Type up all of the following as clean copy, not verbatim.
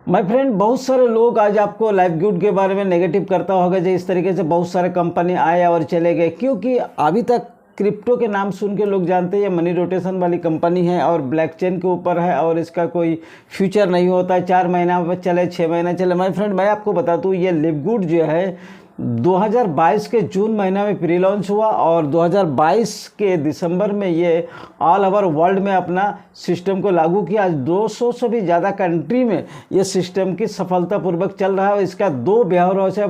My friend, बहुत सारे लोग आज आपको लाइवलीहुड के बारे में नेगेटिव करता होगा। जो इस तरीके से बहुत सारे कंपनी आए और चले गए, क्योंकि अभी तक क्रिप्टो के नाम सुन के लोग जानते हैं ये मनी रोटेशन वाली कंपनी है और ब्लॉकचेन के ऊपर है और इसका कोई फ्यूचर नहीं होता है। 4 महीना चले, 6 महीना चले। माय फ्रेंड, मैं आपको बता दूँ ये लिवगुड जो है 2022 के जून महीना में प्री लॉन्च हुआ और 2022 के दिसंबर में ये ऑल ओवर वर्ल्ड में अपना सिस्टम को लागू किया। आज 200 से भी ज़्यादा कंट्री में ये सिस्टम की सफलतापूर्वक चल रहा है। इसका 2 वेयर हाउस है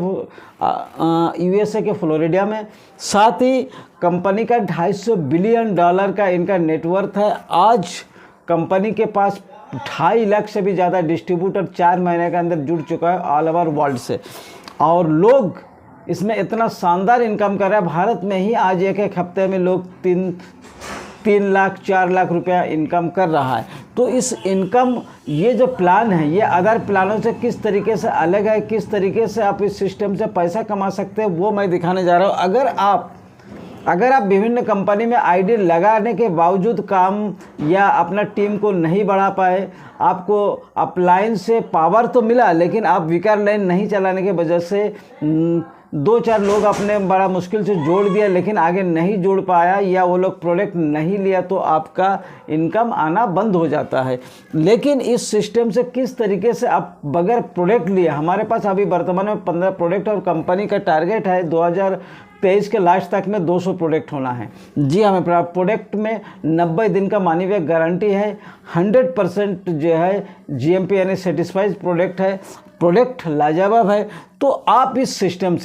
यूएसए के फ्लोरिडा में। साथ ही कंपनी का $250 बिलियन का इनका नेटवर्थ है। आज कंपनी के पास 2.5 लाख से भी ज़्यादा डिस्ट्रीब्यूटर 4 महीने के अंदर जुड़ चुका है ऑल ओवर वर्ल्ड से, और लोग इसमें इतना शानदार इनकम कर रहा है। भारत में ही आज एक हफ्ते में लोग 3 लाख 4 लाख रुपया इनकम कर रहा है। तो इस इनकम, ये जो प्लान है ये अदर प्लानों से किस तरीके से अलग है, किस तरीके से आप इस सिस्टम से पैसा कमा सकते हैं, वो मैं दिखाने जा रहा हूँ। अगर आप विभिन्न कंपनी में आईडी लगाने के बावजूद काम या अपना टीम को नहीं बढ़ा पाए, आपको अपलाइन से पावर तो मिला लेकिन आप वीकर लाइन नहीं चलाने की वजह से 2-4 लोग अपने बड़ा मुश्किल से जोड़ दिया लेकिन आगे नहीं जोड़ पाया, या वो लोग प्रोडक्ट नहीं लिया, तो आपका इनकम आना बंद हो जाता है। लेकिन इस सिस्टम से किस तरीके से आप बगैर प्रोडक्ट लिए, हमारे पास अभी वर्तमान में 15 प्रोडक्ट और कंपनी का टारगेट है 2023 के लास्ट तक में 200 प्रोडक्ट होना है। जी हमें प्रोडक्ट में 90 दिन का मनी बैक गारंटी है। 100% जो है जीएमपी यानी सेटिस्फाइड प्रोडक्ट है। प्रोडक्ट लाजवाब है। तो आप इस सिस्टम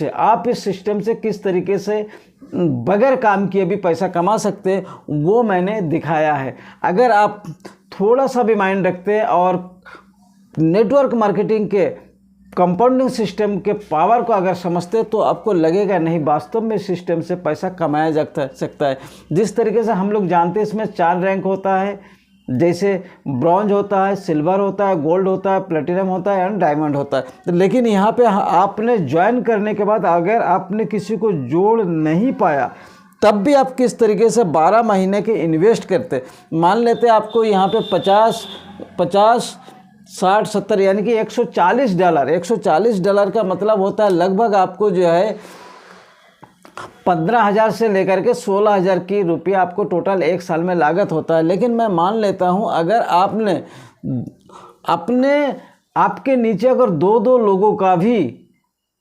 से किस तरीके से बगैर काम किए भी पैसा कमा सकते हैं वो मैंने दिखाया है। अगर आप थोड़ा सा भी माइंड रखते हैं और नेटवर्क मार्केटिंग के कंपाउंडिंग सिस्टम के पावर को अगर समझते तो आपको लगेगा नहीं, वास्तव में सिस्टम से पैसा कमाया जा सकता है। जिस तरीके से हम लोग जानते हैं इसमें 4 रैंक होता है, जैसे ब्रॉन्ज होता है, सिल्वर होता है, गोल्ड होता है, प्लेटिनम होता है एंड डायमंड होता है। लेकिन यहाँ पे आपने ज्वाइन करने के बाद अगर आपने किसी को जोड़ नहीं पाया तब भी आप किस तरीके से 12 महीने के इन्वेस्ट करते, मान लेते आपको यहाँ पे 50, 60, 70 यानी कि $140 का मतलब होता है लगभग आपको जो है 15,000 से लेकर के 16,000 की रुपया आपको टोटल 1 साल में लागत होता है। लेकिन मैं मान लेता हूं अगर आपके नीचे अगर 2 लोगों का भी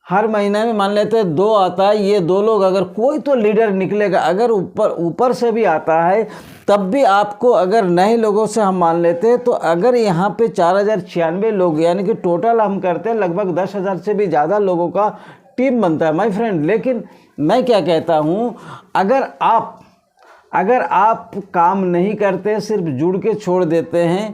हर महीने में मान लेते हैं 2 आता है, ये 2 लोग अगर कोई तो लीडर निकलेगा, अगर ऊपर से भी आता है तब भी आपको, अगर नए लोगों से हम मान लेते हैं तो अगर यहाँ पे 4096 लोग यानी कि टोटल हम करते हैं लगभग 10,000 से भी ज़्यादा लोगों का टीम बनता है माय फ्रेंड। लेकिन मैं क्या कहता हूँ, अगर आप काम नहीं करते, सिर्फ जुड़ के छोड़ देते हैं,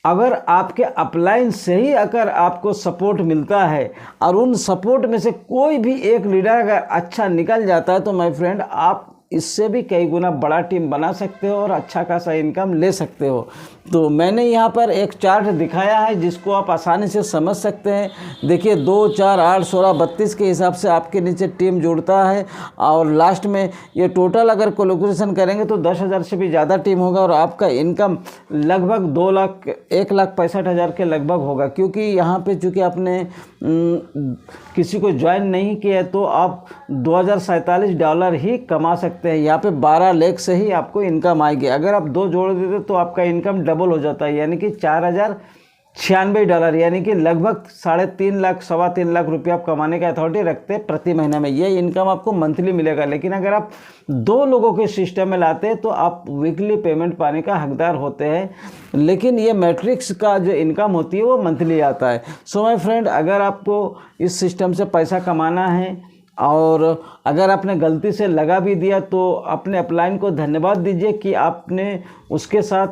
अगर आपके अपलाइन से ही अगर आपको सपोर्ट मिलता है और उन सपोर्ट में से कोई भी एक लीडर अगर अच्छा निकल जाता है तो माय फ्रेंड आप इससे भी कई गुना बड़ा टीम बना सकते हो और अच्छा खासा इनकम ले सकते हो। तो मैंने यहाँ पर एक चार्ट दिखाया है जिसको आप आसानी से समझ सकते हैं। देखिए 2, 4, 8, 16, 32 के हिसाब से आपके नीचे टीम जुड़ता है और लास्ट में ये टोटल अगर कैलकुलेशन करेंगे तो 10,000 से भी ज़्यादा टीम होगा और आपका इनकम लगभग 1,65,000 के लगभग होगा। क्योंकि यहाँ पे चूँकि आपने किसी को ज्वाइन नहीं किया तो आप $2,047 ही कमा सकते हैं। यहाँ पे 12 लाख से ही आपको इनकम आएगी। अगर आप 2 जोड़ देते तो आपका इनकम डबल हो जाता है, यानी कि $4,096 यानी कि लगभग 3.5 लाख 3.25 लाख रुपये आप कमाने का अथॉरिटी रखते हैं प्रति महीने में। ये इनकम आपको मंथली मिलेगा। लेकिन अगर आप 2 लोगों के सिस्टम में लाते हैं तो आप वीकली पेमेंट पाने का हकदार होते हैं। लेकिन ये मैट्रिक्स का जो इनकम होती है वो मंथली आता है। सो माय फ्रेंड, अगर आपको इस सिस्टम से पैसा कमाना है और अगर आपने गलती से लगा भी दिया तो अपने अपलाइन को धन्यवाद दीजिए कि आपने उसके साथ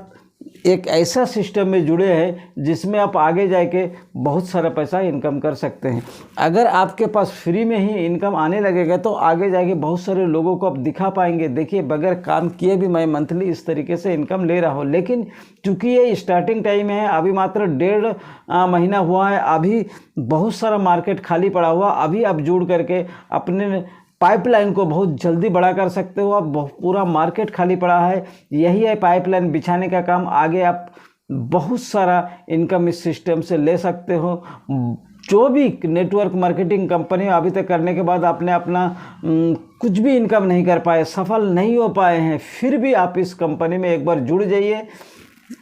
एक ऐसा सिस्टम में जुड़े हैं जिसमें आप आगे जाके बहुत सारा पैसा इनकम कर सकते हैं। अगर आपके पास फ्री में ही इनकम आने लगेगा तो आगे जाके बहुत सारे लोगों को आप दिखा पाएंगे। देखिए बगैर काम किए भी मैं मंथली इस तरीके से इनकम ले रहा हूँ। लेकिन चूँकि ये स्टार्टिंग टाइम है, अभी मात्र 1.5 महीना हुआ है, अभी बहुत सारा मार्केट खाली पड़ा हुआ, अभी आप जुड़ करके अपने पाइपलाइन को बहुत जल्दी बड़ा कर सकते हो। अब पूरा मार्केट खाली पड़ा है, यही है पाइपलाइन बिछाने का काम। आगे आप बहुत सारा इनकम इस सिस्टम से ले सकते हो। जो भी नेटवर्क मार्केटिंग कंपनी अभी तक करने के बाद आपने अपना कुछ भी इनकम नहीं कर पाए, सफल नहीं हो पाए हैं, फिर भी आप इस कंपनी में एक बार जुड़ जाइए,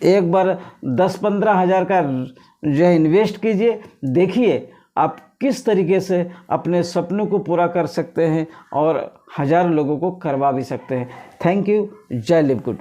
एक बार 10-15 हज़ार का जो है इन्वेस्ट कीजिए, देखिए आप किस तरीके से अपने सपनों को पूरा कर सकते हैं और हज़ारों लोगों को करवा भी सकते हैं। Thank you. जय लिव गुड।